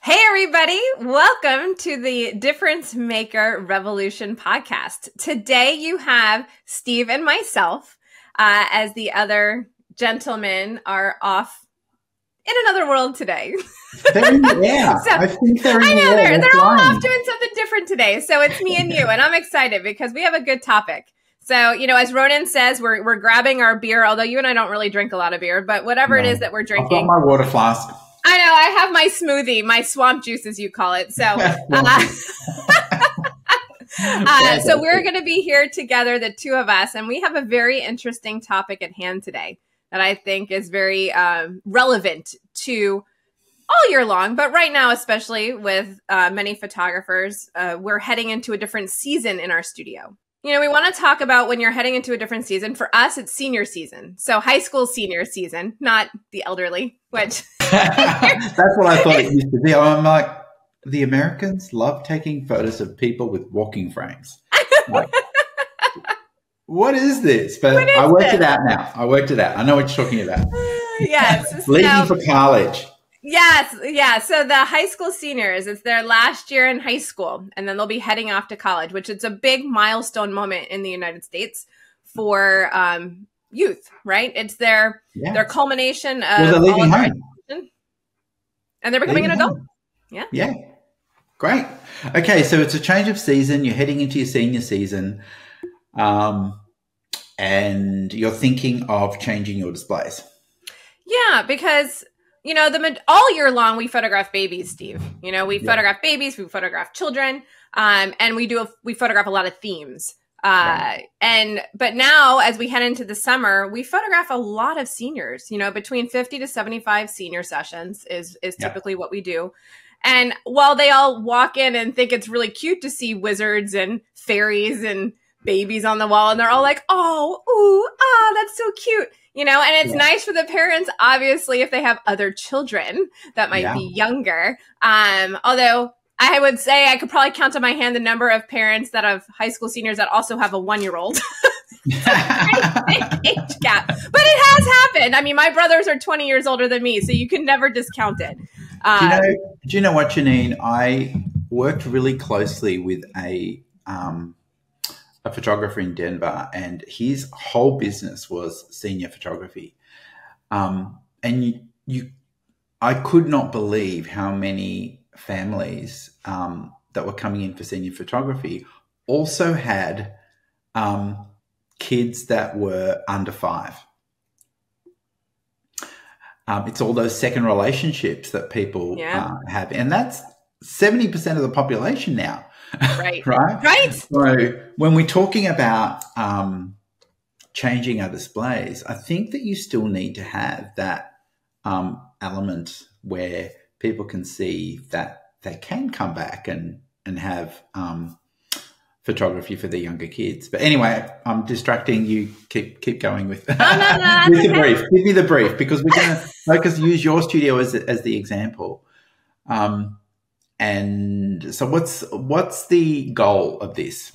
Hey, everybody. Welcome to the Difference Maker Revolution podcast. Today you have Steve and myself, as the other gentlemen are off in another world today. Yeah, so, I think they're all off doing something different today. So it's me and you, and I'm excited because we have a good topic. So, as Ronan says, we're grabbing our beer, although you and I don't really drink a lot of beer, but whatever it is that we're drinking. I've got my water flask. I know. I have my smoothie, my swamp juice, as you call it. So, so we're going to be here together, the two of us, and we have a very interesting topic at hand today that I think is very relevant to all year long, but right now, especially with many photographers, we're heading into a different season in our studio. We want to talk about when you're heading into a different season. For us, it's senior season. So high school senior season, not the elderly, which... That's what I thought it used to be. I'm like, the Americans love taking photos of people with walking frames. Like, what is this? But I worked it out now. I know what you're talking about. Yes. Leaving for college. Yes. Yeah. So the high school seniors, it's their last year in high school, and then they'll be heading off to college, which is a big milestone moment in the United States for youth, right? It's their culmination of they're leaving home. And they're becoming an adult. Yeah. Yeah. Great. Okay. So it's a change of season. You're heading into your senior season, and you're thinking of changing your displays. Yeah, because... all year long, we photograph babies, Steve. We photograph babies, we photograph children, and we photograph a lot of themes. But now, as we head into the summer, we photograph a lot of seniors. Between 50 to 75 senior sessions is typically what we do. And while they all walk in and think it's really cute to see wizards and fairies and babies on the wall, and they're all like, "Oh, ooh, ah, that's so cute." And it's nice for the parents, obviously, if they have other children that might be younger. Although I would say I could probably count on my hand the number of parents that have high school seniors that also have a 1-year-old. It's a big age gap. But it has happened. I mean, my brothers are 20 years older than me, so you can never discount it. Do you know what, Jeanine? I worked really closely with a photographer in Denver, and his whole business was senior photography. And I could not believe how many families that were coming in for senior photography also had kids that were under 5. It's all those second relationships that people have, and that's 70% of the population now. Right. Right. So when we're talking about changing our displays, I think that you still need to have that element where people can see that they can come back and have photography for the younger kids. But anyway, I'm distracting you. Keep going with, no, with the brief. Give me the brief, because we're going to use your studio as the example. And so what's the goal of this?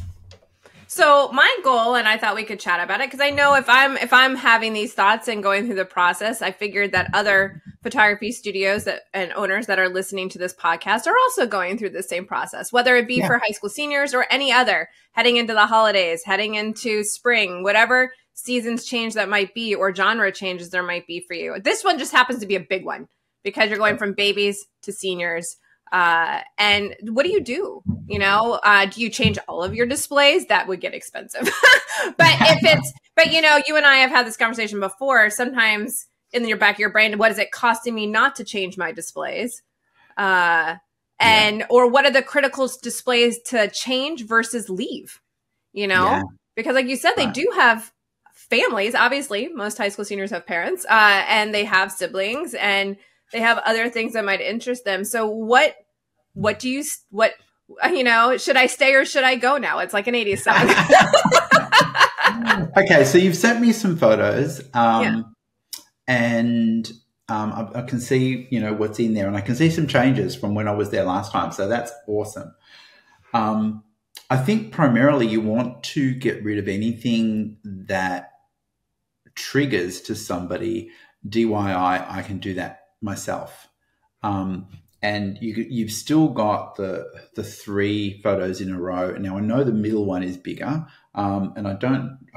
So my goal, and I thought we could chat about it, because I know if I'm having these thoughts and going through the process, I figured that other photography studios and owners that are listening to this podcast are also going through the same process, whether it be for high school seniors or any other, heading into the holidays, heading into spring, whatever seasons change that might be, or genre changes there might be for you. This one just happens to be a big one because you're going from babies to seniors. And what do you do? Do you change all of your displays? That would get expensive. but you and I have had this conversation before. Sometimes in your back of your brain, what is it costing me not to change my displays? Or what are the critical displays to change versus leave? Because like you said, they do have families. Obviously, most high school seniors have parents, and they have siblings, and they have other things that might interest them. So what should I stay or should I go now? It's like an 80s song. Okay. So you've sent me some photos, and I can see, what's in there, and I can see some changes from when I was there last time. So that's awesome. I think primarily you want to get rid of anything that triggers to somebody, DIY, I can do that myself. and you've still got the 3 photos in a row. Now I know the middle one is bigger, and I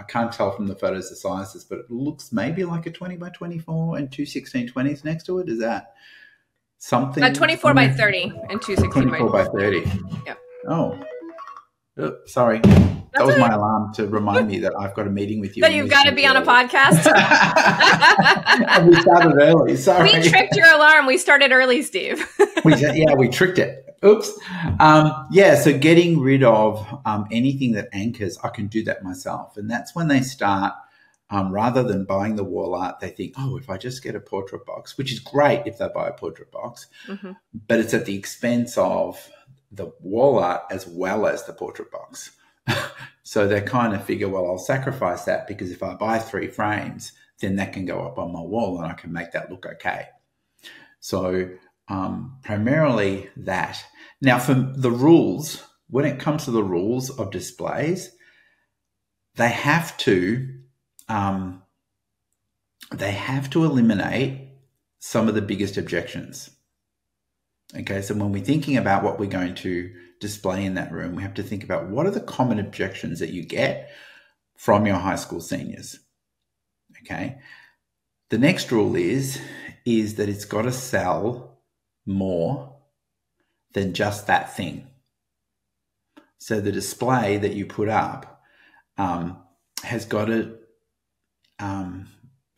can't tell from the photos the sizes, but it looks maybe like a 20 by 24 and 2 16/20s next to it. Is that something? 24 by 30 and 2 16 24 by 30. Yep. Oh, sorry. That was my alarm to remind me that I've got a meeting with you. That you've got to be on a podcast. And we started early. Sorry. We tricked your alarm. We started early, Steve. we tricked it. Oops. So getting rid of anything that anchors, I can do that myself. And that's when they start, rather than buying the wall art, they think, oh, if I just get a portrait box, which is great if they buy a portrait box, but it's at the expense of the wall art as well as the portrait box. So they kind of figure, well, I'll sacrifice that because if I buy 3 frames, then that can go up on my wall and I can make that look okay. So primarily that. Now, for the rules, when it comes to the rules of displays, they have to eliminate some of the biggest objections. Okay, so when we're thinking about what we're going to display in that room, we have to think about what are the common objections that you get from your high school seniors. Okay, the next rule is that it's got to sell more than just that thing. So the display that you put up has got to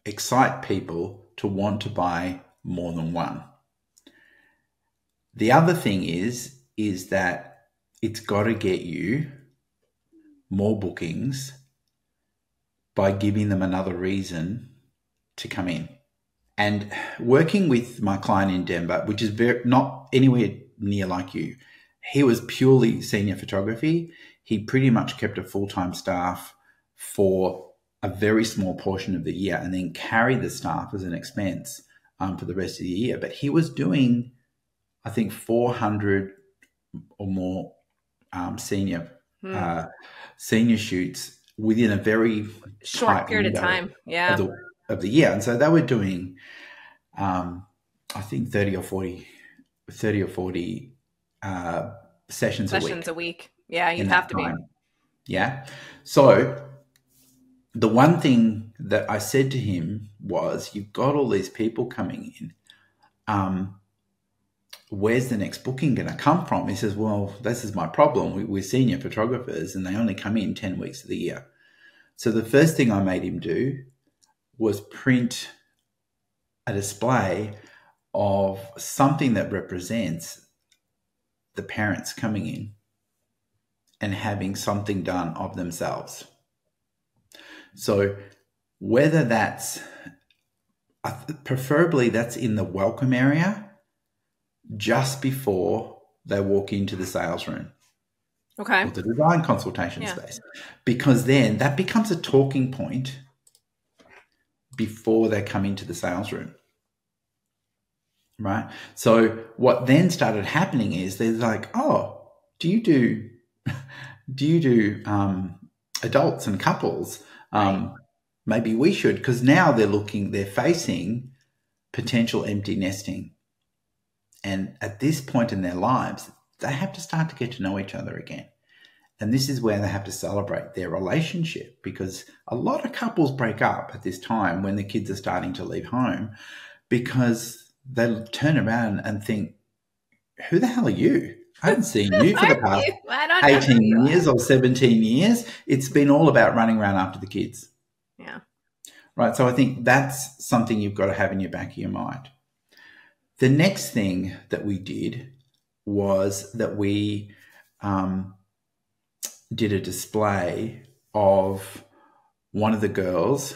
excite people to want to buy more than one. The other thing is that it's got to get you more bookings by giving them another reason to come in. And working with my client in Denver, which is not anywhere near like you, he was purely senior photography. He pretty much kept a full-time staff for a very small portion of the year and then carried the staff as an expense for the rest of the year. But he was doing, I think, 400 or more senior shoots within a very short period of time, of the year. And so they were doing, I think, 30 or 40 sessions a week. Yeah, you'd have to be. Yeah. So the one thing that I said to him was, you've got all these people coming in. Where's the next booking going to come from? He says, well, this is my problem. We're senior photographers and they only come in 10 weeks of the year. So the first thing I made him do was print a display of something that represents the parents coming in and having something done of themselves. So whether that's, preferably that's in the welcome area, just before they walk into the sales room. Okay. Or the design consultation space. Because then that becomes a talking point before they come into the sales room. Right? So what then started happening is they're like, oh, do you do adults and couples? Maybe we should, because now they're facing potential empty nesting. And at this point in their lives, they have to start to get to know each other again. And this is where they have to celebrate their relationship, because a lot of couples break up at this time when the kids are starting to leave home, because they turn around and think, who the hell are you? I haven't seen you for the past 18 years or 17 years. It's been all about running around after the kids. Yeah. Right. So I think that's something you've got to have in your back of your mind. The next thing that we did was that we did a display of one of the girls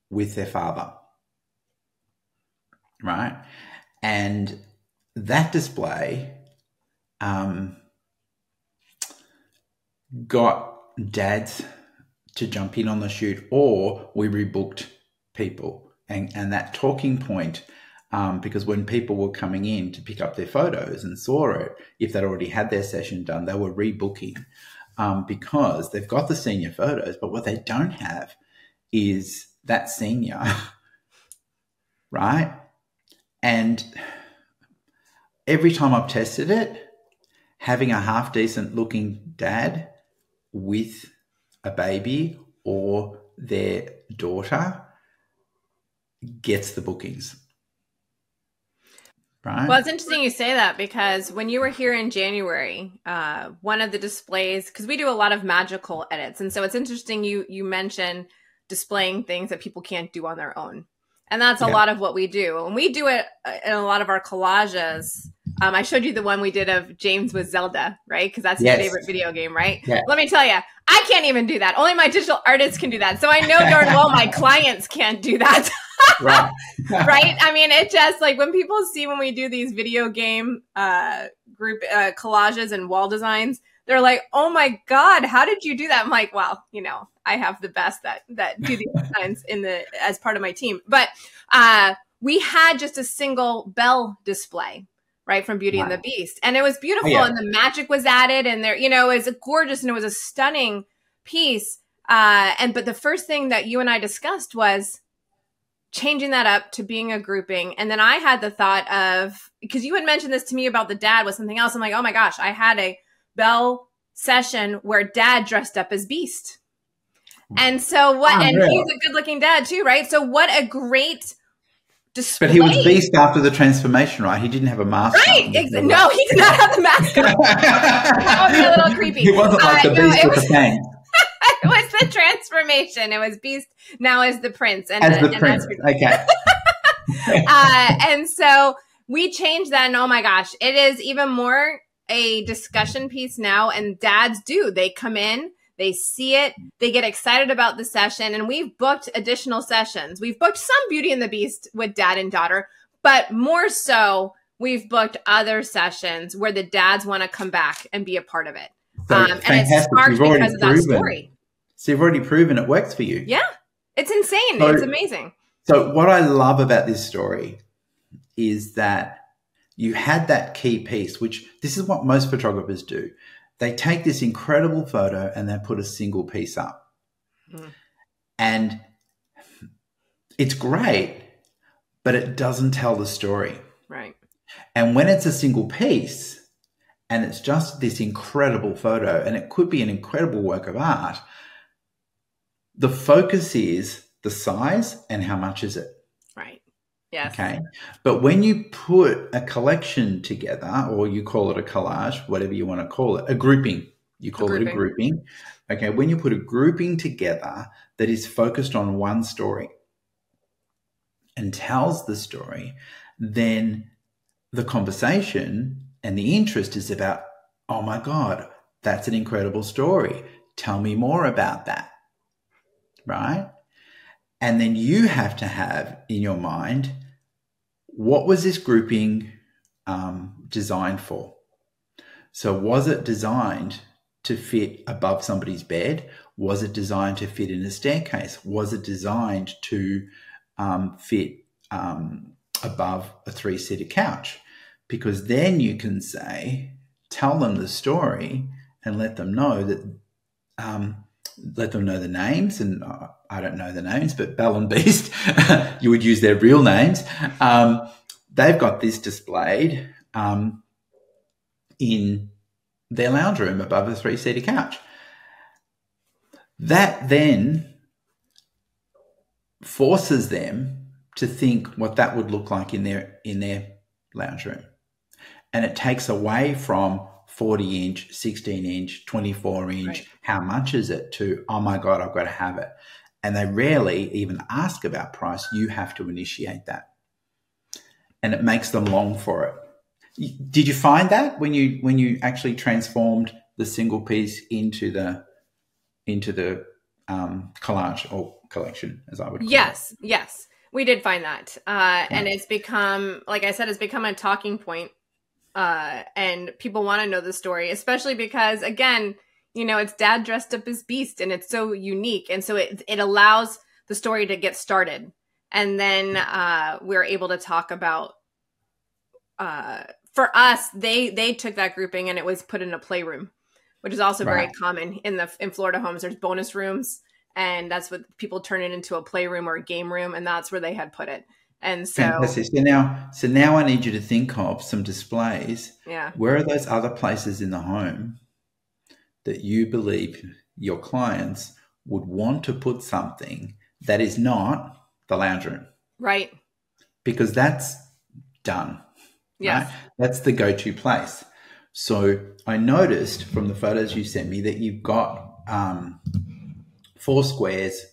with their father, right? And that display got dads to jump in on the shoot, or we rebooked people. And that talking point, because when people were coming in to pick up their photos and saw it, if they'd already had their session done, they were rebooking because they've got the senior photos, but what they don't have is that senior, right? And every time I've tested it, having a half decent looking dad with a baby or their daughter gets the bookings. Right? Well, it's interesting you say that, because when you were here in January, one of the displays, because we do a lot of magical edits, and so it's interesting you mention displaying things that people can't do on their own. And that's a lot of what we do. And we do it in a lot of our collages. I showed you the one we did of James with Zelda, right? Because that's your favorite video game, right? Yeah. Let me tell you, I can't even do that. Only my digital artists can do that. So I know darn well my clients can't do that. Right. Right? I mean, it just like when people see when we do these video game group collages and wall designs, they're like, oh my God, how did you do that? I'm like, well, you know, I have the best that do these designs as part of my team. But we had just a single bell display, right, from Beauty and the Beast. And it was beautiful. And the magic was added, and there, you know, it was gorgeous, and it was a stunning piece. But the first thing that you and I discussed was changing that up to being a grouping. And then I had the thought of, because you had mentioned this to me about the dad was something else. I'm like, oh my gosh, I had a bell session where dad dressed up as Beast. And so he's a good looking dad too, right? So what a great display. But he was Beast after the transformation, right? He didn't have a mask. Right. No, he did not have the mask on. That would be a little creepy. He wasn't like the Beast with the fangs. It was the transformation. It was Beast now as the prince. And as the prince. Okay. And so we changed that, and oh my gosh, it is even more a discussion piece now. And dads do. They come in, they see it, they get excited about the session, and we've booked additional sessions. We've booked some Beauty and the Beast with dad and daughter, but more so, we've booked other sessions where the dads want to come back and be a part of it. And it's sparked because of that story. So you've already proven it works for you. Yeah. It's insane. So, it's amazing. So what I love about this story is that you had that key piece, which this is what most photographers do. They take this incredible photo and they put a single piece up. And it's great, but it doesn't tell the story. Right. And when it's a single piece and it's just this incredible photo, and it could be an incredible work of art, the focus is the size and how much is it. Right. Yes. Okay. But when you put a collection together, or you call it a collage, whatever you want to call it, a grouping, you call it a grouping. Okay. When you put a grouping together that is focused on one story and tells the story, then the conversation and the interest is about, oh my God, that's an incredible story. Tell me more about that. Right? And then you have to have in your mind, what was this grouping designed for? So was it designed to fit above somebody's bed? Was it designed to fit in a staircase? Was it designed to fit above a 3-seater couch? Because then you can say, tell them the story and let them know that let them know the names, and I don't know the names, but Belle and Beast, you would use their real names. They've got this displayed in their lounge room above a 3-seater couch. That then forces them to think what that would look like in their lounge room. And it takes away from 40-inch, 16-inch, 24-inch, right. How much is it, to, oh my God, I've got to have it. And they rarely even ask about price. You have to initiate that. And it makes them long for it. Did you find that when you actually transformed the single piece into the collage or collection, as I would call it? Yes. We did find that. And it's become, like I said, it's become a talking point. And people want to know the story, especially because, again, you know, it's dad dressed up as Beast, and it's so unique. And so it allows the story to get started. And then we're able to talk about, for us, they took that grouping and it was put in a playroom, which is also very common in Florida homes. There's bonus rooms, and that's what people turn it into, a playroom or a game room. And that's where they had put it. And so, fantastic. So now I need you to think of some displays. yeah. Where are those other places in the home that you believe your clients would want to put something that is not the lounge room? Right. Because that's done. Yes. Right? That's the go-to place. So I noticed from the photos you sent me that you've got 4 squares,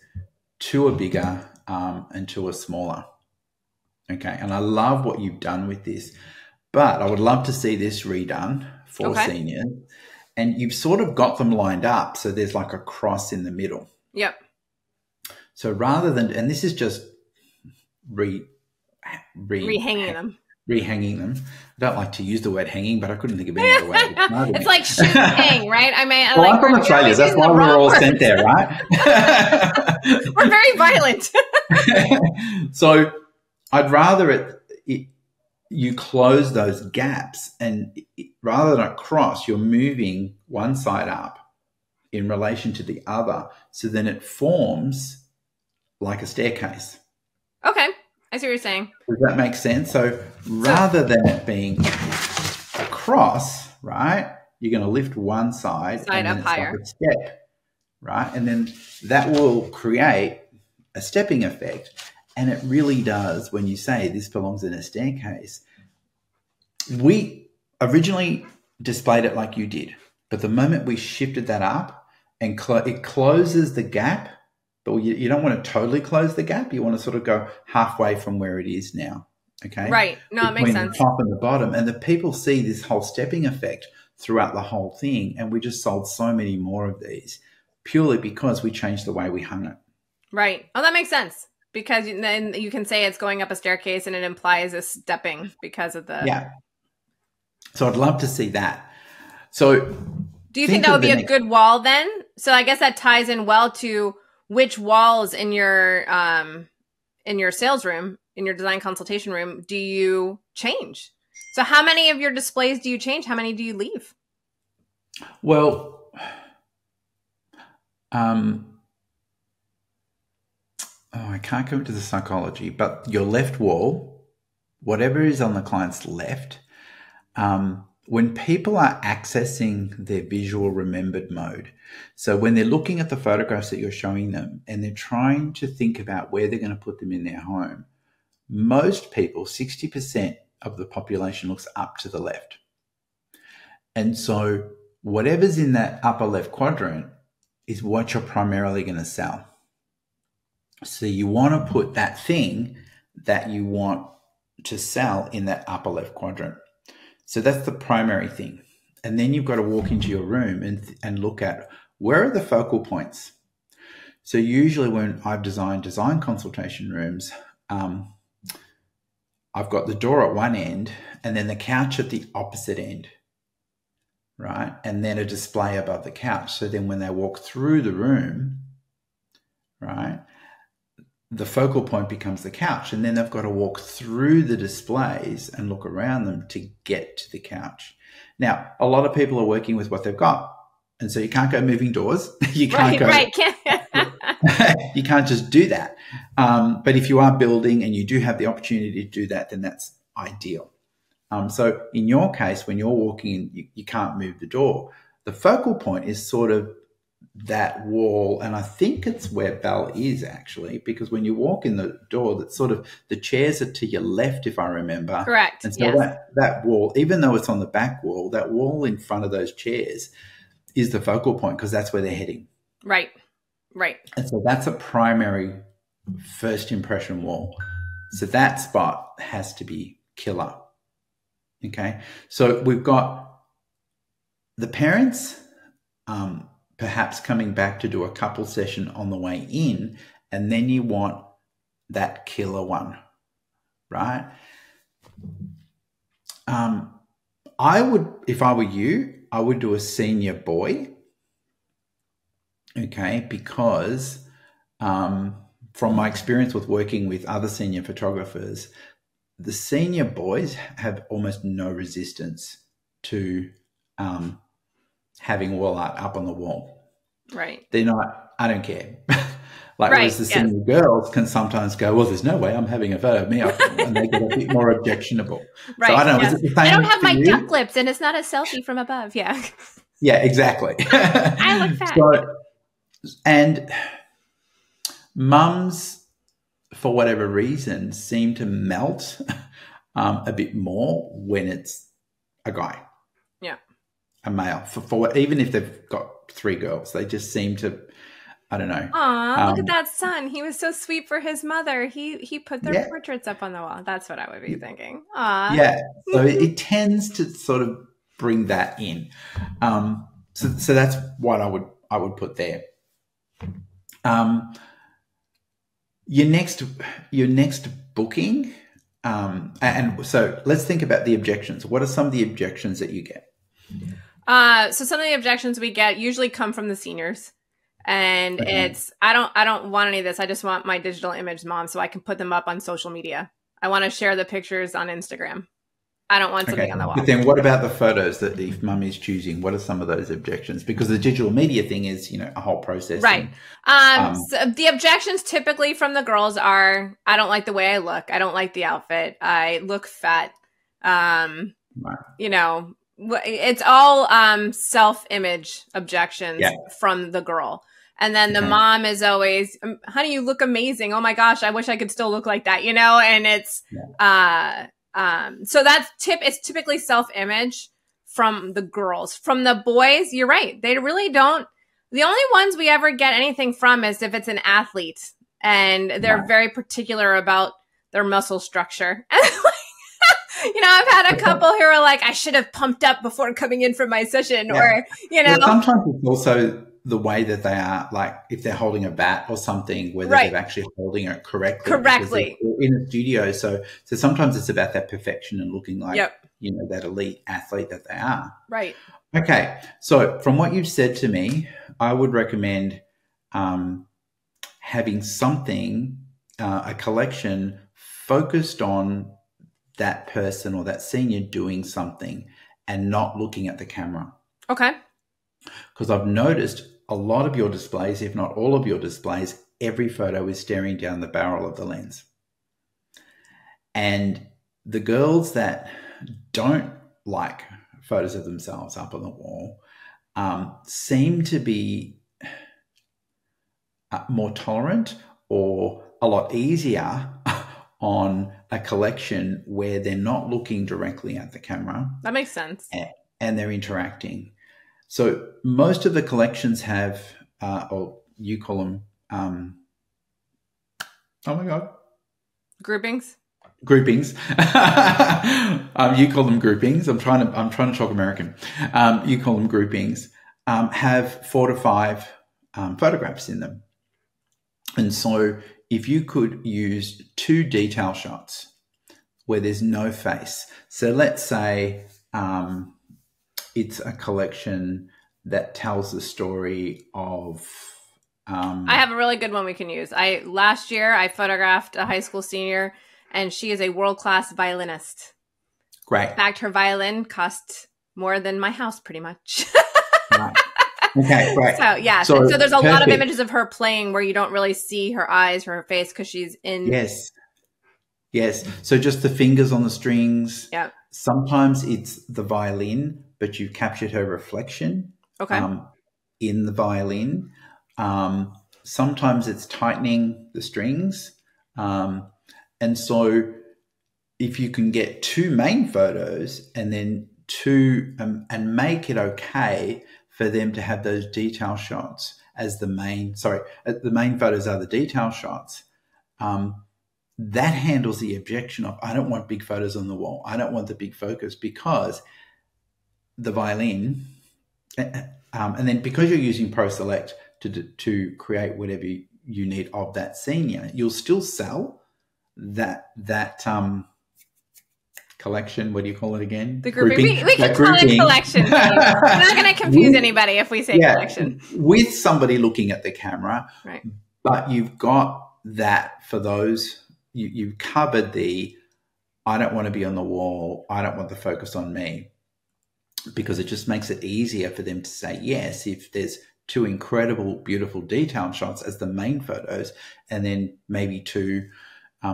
2 are bigger and 2 are smaller. Okay, and I love what you've done with this, but I would love to see this redone for seniors. And you've sort of got them lined up, so there's like a cross in the middle. Yep. So rather than, and this is just rehanging them. Rehanging them. I don't like to use the word hanging, but I couldn't think of any other way. It's like shoot hang, right? I mean, well, I'm from Australia. That's why we're all sent there, right? We're very violent. So I'd rather you close those gaps, and rather than a cross, you're moving one side up in relation to the other, so then it forms like a staircase. Okay. I see what you're saying. Does that make sense? So rather than it being a cross, right, you're going to lift one side and up higher. like a step, right? And then that will create a stepping effect. And it really does, when you say this belongs in a staircase. We originally displayed it like you did, but the moment we shifted that up and it closes the gap, but you don't want to totally close the gap. You want to sort of go halfway from where it is now. Okay. Right. No, it makes sense. Between the top and the bottom. And the people see this whole stepping effect throughout the whole thing. And we just sold so many more of these purely because we changed the way we hung it. Right. Oh, that makes sense. Because then you can say it's going up a staircase and it implies a stepping because of the... Yeah. So I'd love to see that. So do you think that would be a good wall then? So I guess that ties in well to which walls in your sales room, in your design consultation room, do you change? So how many of your displays do you change? How many do you leave? Well, I can't go into the psychology, but your left wall, whatever is on the client's left, when people are accessing their visual remembered mode, so when they're looking at the photographs that you're showing them and they're trying to think about where they're going to put them in their home, most people, 60% of the population, looks up to the left. And so whatever's in that upper left quadrant is what you're primarily going to sell. So you want to put that thing that you want to sell in that upper left quadrant. So that's the primary thing. And then you've got to walk into your room and look at where are the focal points. So usually when I've designed design consultation rooms, I've got the door at one end and then the couch at the opposite end, right? And then a display above the couch. So then when they walk through the room, right, the focal point becomes the couch, and then they've got to walk through the displays and look around them to get to the couch. Now, a lot of people are working with what they've got, and so you can't go moving doors. You can't you can't just do that. But if you are building and you do have the opportunity to do that, then that's ideal. So in your case, when you're walking in, you can't move the door. The focal point is sort of that wall, and I think it's where Belle is actually, because when you walk in the door, that's sort of the chairs are to your left, if I remember. Correct. And so that wall, even though it's on the back wall, that wall in front of those chairs is the focal point because that's where they're heading. Right. Right. And so that's a primary first impression wall. So that spot has to be killer. Okay. So we've got the parents, perhaps coming back to do a couple session on the way in, and then you want that killer one, right? I would, if I were you, I would do a senior boy, okay, because from my experience with working with other senior photographers, the senior boys have almost no resistance to having wall art up on the wall. Right. They're not, I don't care. Like, Right. whereas the single girls can sometimes go, well, there's no way I'm having a photo of me, and they get a bit more objectionable. Right. So I don't know, Yes. is it the I same don't have for my you? duck lips, and it's not a selfie from above. Yeah. Yeah, exactly. I look fat. And mums, for whatever reason, seem to melt a bit more when it's a guy. Yeah. A male. Even if they've got 3 girls, they just seem to, I don't know. Aw, look at that son. He was so sweet for his mother. He put their Yeah. portraits up on the wall. That's what I would be thinking. Aw. Yeah. So it tends to sort of bring that in. So that's what I would put there. Your next booking, and so let's think about the objections. What are some of the objections that you get? So some of the objections we get usually come from the seniors, and it's I don't want any of this. I just want my digital image, mom, so I can put them up on social media. I want to share the pictures on Instagram. I don't want something on the wall. But then what about the photos that the mum is choosing? What are some of those objections? Because the digital media thing is, a whole process. Right. So the objections typically from the girls are, I don't like the way I look. I don't like the outfit. I look fat. Right. It's all self-image objections from the girl. And then the mom is always, honey, you look amazing. Oh my gosh, I wish I could still look like that, and it's, so it's typically self-image from the girls. From the boys, you're right. They really don't. The only ones we ever get anything from is if it's an athlete and they're very particular about their muscle structure. I've had a couple who are like, I should have pumped up before coming in for my session or. Well, sometimes it's also the way that they are, like if they're holding a bat or something, whether they're actually holding it correctly in a studio. So sometimes it's about that perfection and looking like, that elite athlete that they are. Right. Okay. So from what you've said to me, I would recommend having something, a collection focused on that person or that senior doing something and not looking at the camera. Okay. Because I've noticed a lot of your displays, if not all of your displays, every photo is staring down the barrel of the lens. And the girls that don't like photos of themselves up on the wall seem to be more tolerant or a lot easier on a collection where they're not looking directly at the camera. That makes sense. And they're interacting. So most of the collections have, or you call them, oh my God. Groupings. You call them groupings. I'm trying to talk American. You call them groupings. Have 4 to 5 photographs in them. And so if you could use 2 detail shots where there's no face. So let's say it's a collection that tells the story of... I have a really good one we can use. Last year, I photographed a high school senior, and she is a world-class violinist. Great. In fact, her violin cost more than my house, pretty much. Right. Okay, right. So, yeah. So there's a lot of images of her playing where you don't really see her eyes or her face because she's in... Yes. So just the fingers on the strings. Yeah. Sometimes it's the violin, but you've captured her reflection in the violin. Sometimes it's tightening the strings. And so if you can get 2 main photos and then 2 and make it okay for them to have those detail shots as the main photos are the detail shots, that handles the objection of, I don't want big photos on the wall. I don't want the big focus because the violin, and then because you're using Pro Select to create whatever you need of that senior, you'll still sell that collection. What do you call it again? The grouping. We can call it collection. We're not going to confuse anybody if we say collection. With somebody looking at the camera, right? But you've got that for those. You've covered I don't want to be on the wall. I don't want the focus on me, because it just makes it easier for them to say yes if there's two incredible, beautiful detailed shots as the main photos, and then maybe two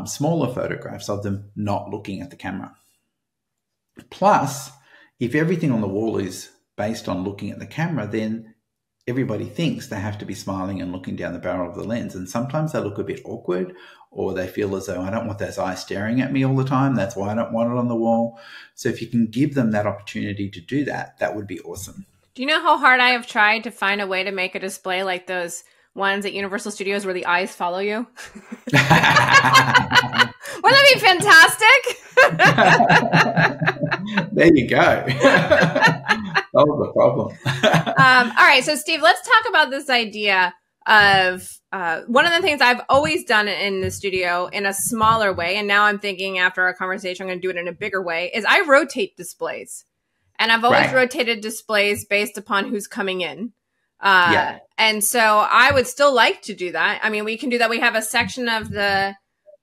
smaller photographs of them not looking at the camera. Plus, if everything on the wall is based on looking at the camera, then everybody thinks they have to be smiling and looking down the barrel of the lens. And sometimes they look a bit awkward, or they feel as though, I don't want those eyes staring at me all the time. That's why I don't want it on the wall. So if you can give them that opportunity to do that, that would be awesome. Do you know how hard I have tried to find a way to make a display like those ones at Universal Studios where the eyes follow you? Wouldn't that be fantastic? There you go. Solve the problem. All right. So, Steve, let's talk about this idea of one of the things I've always done in the studio in a smaller way, and now I'm thinking after our conversation, I'm going to do it in a bigger way, is I rotate displays. And I've always rotated displays based upon who's coming in. And so I would still like to do that. I mean, we can do that. We have a section of the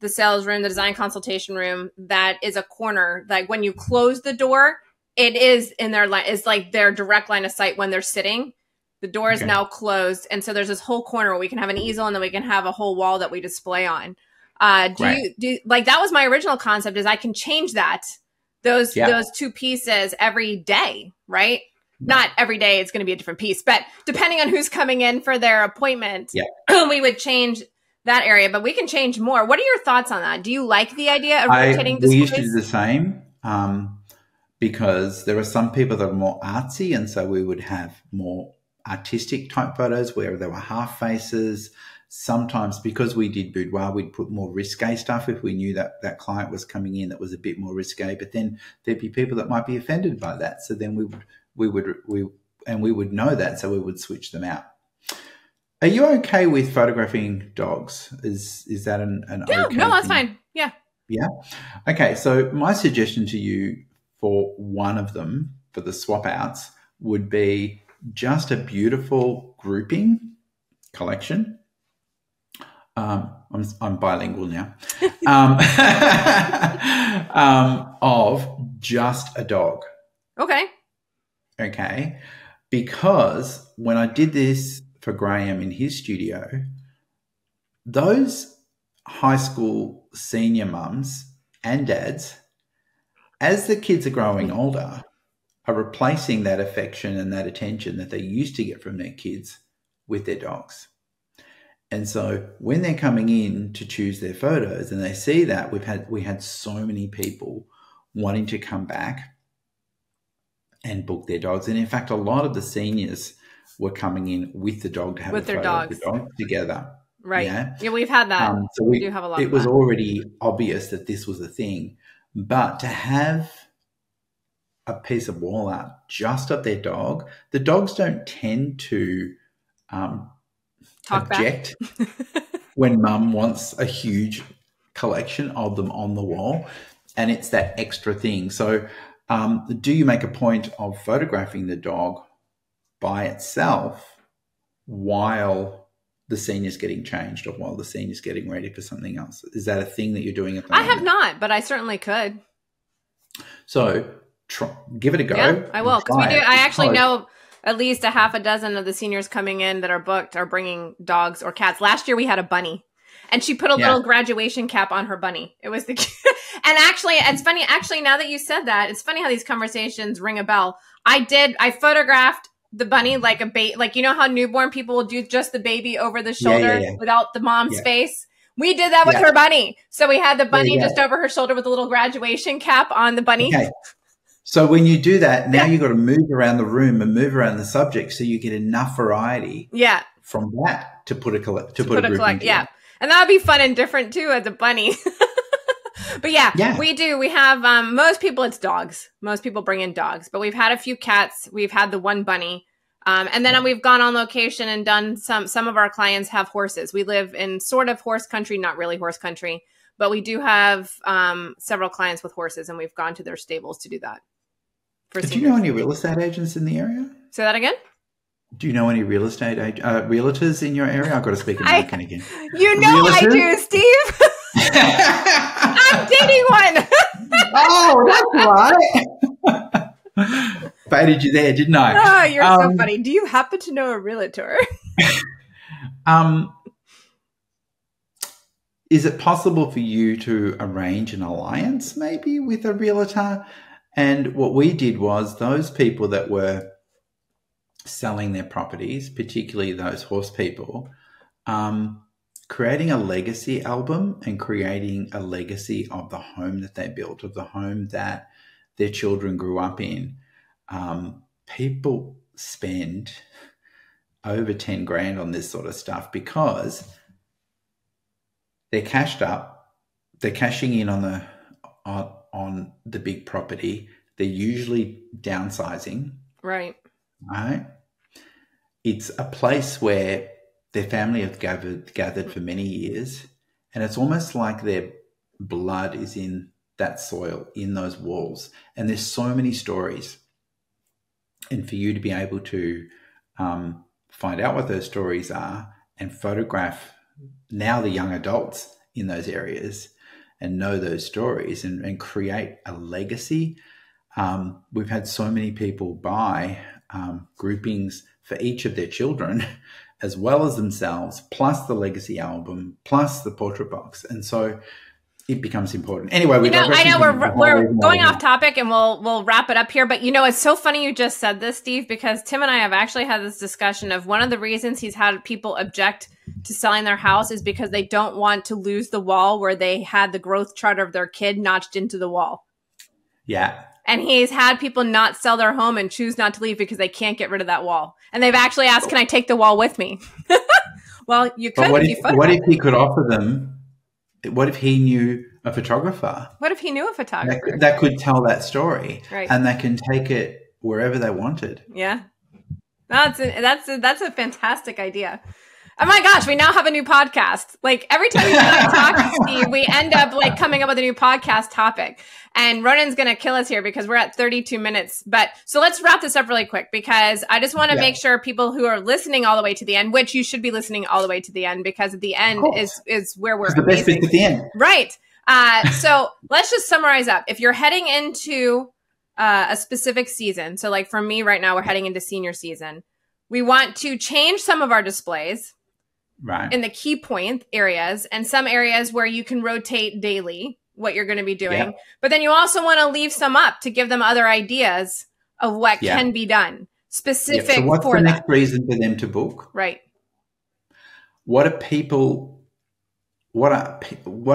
sales room, the design consultation room, that is a corner. Like when you close the door, it is in their line. It's like their direct line of sight when they're sitting. The door is now closed. And so there's this whole corner where we can have an easel, and then we can have a whole wall that we display on. Do you like, that was my original concept, is I can change that. Those two pieces every day, right? Not every day it's going to be a different piece, but depending on who's coming in for their appointment, we would change that area, but we can change more. What are your thoughts on that? Do you like the idea of rotating displays? We used to do the same because there are some people that are more artsy, and so we would have more artistic type photos where there were half faces. Sometimes because we did boudoir, we'd put more risque stuff if we knew that that client was coming in that was a bit more risque, but then there'd be people that might be offended by that. So then we would know that, so we would switch them out. Are you okay with photographing dogs? Is that an okay no, that's thing? fine. Yeah. Yeah. Okay. So my suggestion to you for one of them, for the swap outs, would be just a beautiful grouping collection. I'm bilingual now. Of just a dog. Okay. Okay. Because when I did this for Graham in his studio, those high school senior mums and dads, as the kids are growing older, are replacing that affection and that attention that they used to get from their kids with their dogs. And so when they're coming in to choose their photos and they see that, we had so many people wanting to come back and book their dogs. And in fact, a lot of the seniors were coming in with the dog to have with a their photo dogs. of the dog together. Right. Yeah, we've had that. So we do have a lot of that. It was already obvious that this was a thing. But to have a piece of wall art just of their dog, the dogs don't tend to object when mum wants a huge collection of them on the wall, and it's that extra thing. So do you make a point of photographing the dog by itself while the scene is getting changed or while the scene is getting ready for something else? Is that a thing that you're doing at the moment? I have not, but I certainly could. So give it a go. Yeah, I will. Because I actually know at least a half a dozen of the seniors coming in that are booked are bringing dogs or cats. Last year we had a bunny, and she put a little graduation cap on her bunny. It was the and actually, it's funny. Actually, now that you said that, it's funny how these conversations ring a bell. I photographed the bunny like a baby, like, you know how newborn people will do just the baby over the shoulder without the mom's face. We did that with her bunny. So we had the bunny just over her shoulder with a little graduation cap on the bunny. Okay. So when you do that, now you've got to move around the room and move around the subject so you get enough variety from that to put a group into. Yeah. And that would be fun and different too as a bunny. But we do. We have most people, it's dogs. Most people bring in dogs, but we've had a few cats. We've had the one bunny. And then we've gone on location and done some of our clients have horses. We live in sort of horse country, not really horse country, but we do have several clients with horses, and we've gone to their stables to do that. Do you know any real estate agents in the area? Say that again? Do you know any real estate realtors in your area? I've got to speak American again. You know realtors? I do, Steve. I'm dating one. Oh, that's right. Baited you there, didn't I? Oh, you're so funny. Do you happen to know a realtor? Is it possible for you to arrange an alliance maybe with a realtor? And what we did was those people that were selling their properties, particularly those horse people, creating a legacy album and creating a legacy of the home that they built, of the home that their children grew up in. People spend over 10 grand on this sort of stuff because they're cashed up, they're cashing in on the big property. They're usually downsizing. Right. Right. It's a place where their family have gathered for many years, and it's almost like their blood is in that soil, in those walls. And there's so many stories. And for you to be able to find out what those stories are and photograph now the young adults in those areas and know those stories and create a legacy. We've had so many people buy groupings for each of their children as well as themselves, plus the legacy album, plus the portrait box. And so it becomes important. Anyway, I know we're going off topic, and we'll wrap it up here. But it's so funny you just said this, Steve, because Tim and I have actually had this discussion of one of the reasons he's had people object to selling their house is because they don't want to lose the wall where they had the growth chart of their kid notched into the wall. Yeah. And he's had people not sell their home and choose not to leave because they can't get rid of that wall. And they've actually asked, can I take the wall with me? Well, you could. What if he could offer them? What if he knew a photographer? What if he knew a photographer? That could tell that story, right? And they can take it wherever they wanted. Yeah. That's a fantastic idea. Oh my gosh, we now have a new podcast. Like every time we talk to Steve, we end up like coming up with a new podcast topic. And Ronan's going to kill us here because we're at 32 minutes. But so let's wrap this up really quick because I just want to make sure people who are listening all the way to the end, which you should be listening all the way to the end because at the end is where we're the best bit at the end. Right. So let's just summarize up. If you're heading into a specific season, so like for me right now, we're heading into senior season. We want to change some of our displays. Right. In the key point areas and some areas where you can rotate daily what you're going to be doing. Yeah. But then you also want to leave some up to give them other ideas of what can be done specific so what's for the that. Next reason for them to book? Right. What are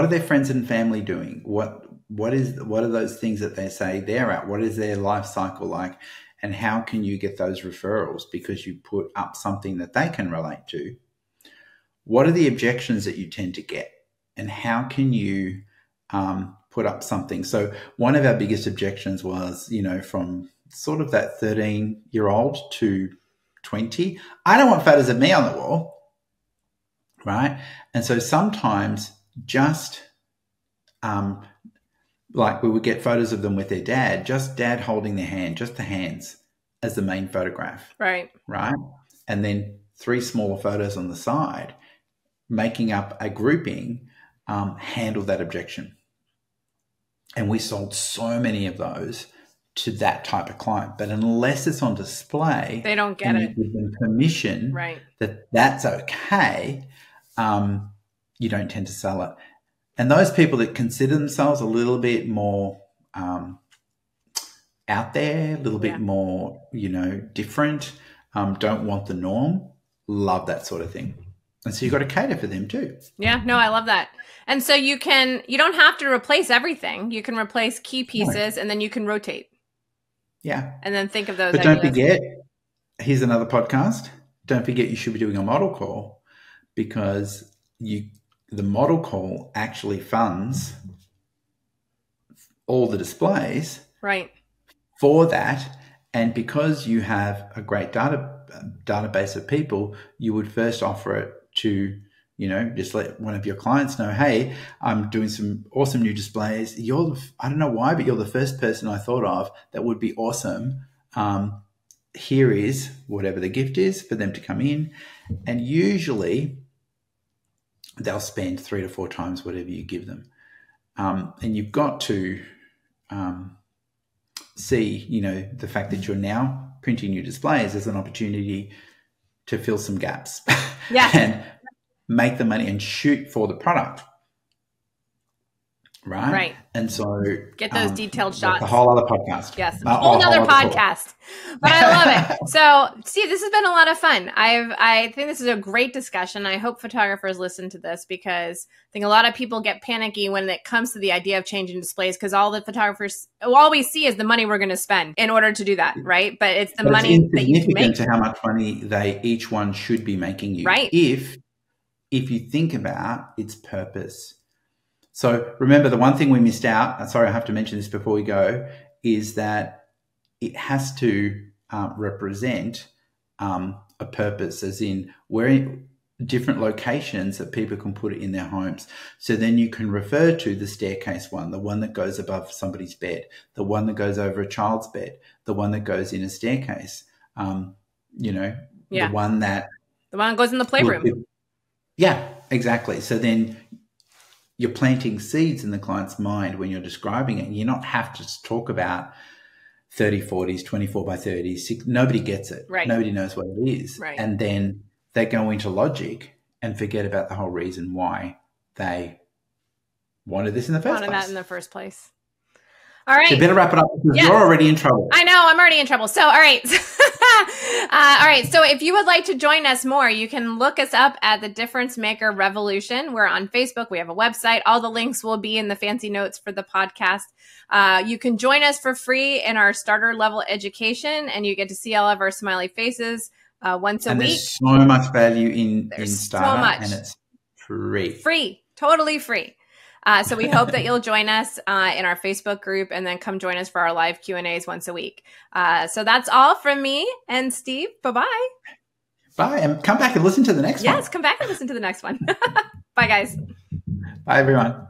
their friends and family doing? What are those things that they say they're at? What is their life cycle like? And how can you get those referrals because you put up something that they can relate to? What are the objections that you tend to get? And how can you put up something? So one of our biggest objections was, from sort of that 13-year-old to 20, I don't want photos of me on the wall, right? And so sometimes just like we would get photos of them with their dad, just dad holding their hand, just the hands as the main photograph. Right. Right. And then 3 smaller photos on the side, making up a grouping, handle that objection. And we sold so many of those to that type of client. But unless it's on display, they don't get it. You give them permission that that's okay, you don't tend to sell it. And those people that consider themselves a little bit more out there, a little bit more, different, don't want the norm, love that sort of thing. And so you've got to cater for them too. Yeah, no, I love that. And so you don't have to replace everything. You can replace key pieces and then you can rotate. Yeah. And then think of those But ideas. Don't forget, here's another podcast. Don't forget you should be doing a model call because the model call actually funds all the displays. Right. For that. And because you have a great database of people, you would first offer it to, just let one of your clients know, hey, I'm doing some awesome new displays. I don't know why, but you're the first person I thought of that would be awesome. Here is whatever the gift is for them to come in. And usually they'll spend 3 to 4 times whatever you give them. And you've got to see, the fact that you're now printing new displays as an opportunity to fill some gaps and make the money and shoot for the product. Right. And so get those detailed shots. A whole other podcast. Yes. A whole other podcast. But I love it. So, Steve, this has been a lot of fun. I think this is a great discussion. I hope photographers listen to this, because I think a lot of people get panicky when it comes to the idea of changing displays, because all we see is the money we're going to spend in order to do that. Right. But it's the money that you can make. To how much money each one should be making you. Right. If you think about its purpose. So remember, the one thing we missed out, sorry, I have to mention this before we go, is that it has to represent a purpose, as in we're in different locations that people can put it in their homes. So then you can refer to the staircase one, the one that goes above somebody's bed, the one that goes over a child's bed, the one that goes in a staircase, the one that goes in the playroom. Yeah, exactly. So then you're planting seeds in the client's mind when you're describing it. You not have to talk about 30/40s, 24x30s. Nobody gets it. Right. Nobody knows what it is. Right. And then they go into logic and forget about the whole reason why they wanted this in the first place. Wanted that in the first place. All right. So you better wrap it up, because you're already in trouble. I know. I'm already in trouble. So, all right. All right. So if you would like to join us more, you can look us up at the Difference Maker Revolution. We're on Facebook. We have a website. All the links will be in the fancy notes for the podcast. You can join us for free in our starter level education, and you get to see all of our smiley faces once a week. There's so much value in starter, so much. And it's free. Free. Totally free. So we hope that you'll join us in our Facebook group, and then come join us for our live Q&As once a week. So that's all from me and Steve. Bye-bye. Bye. And come back and listen to the next one. Yes, come back and listen to the next one. Bye, guys. Bye, everyone.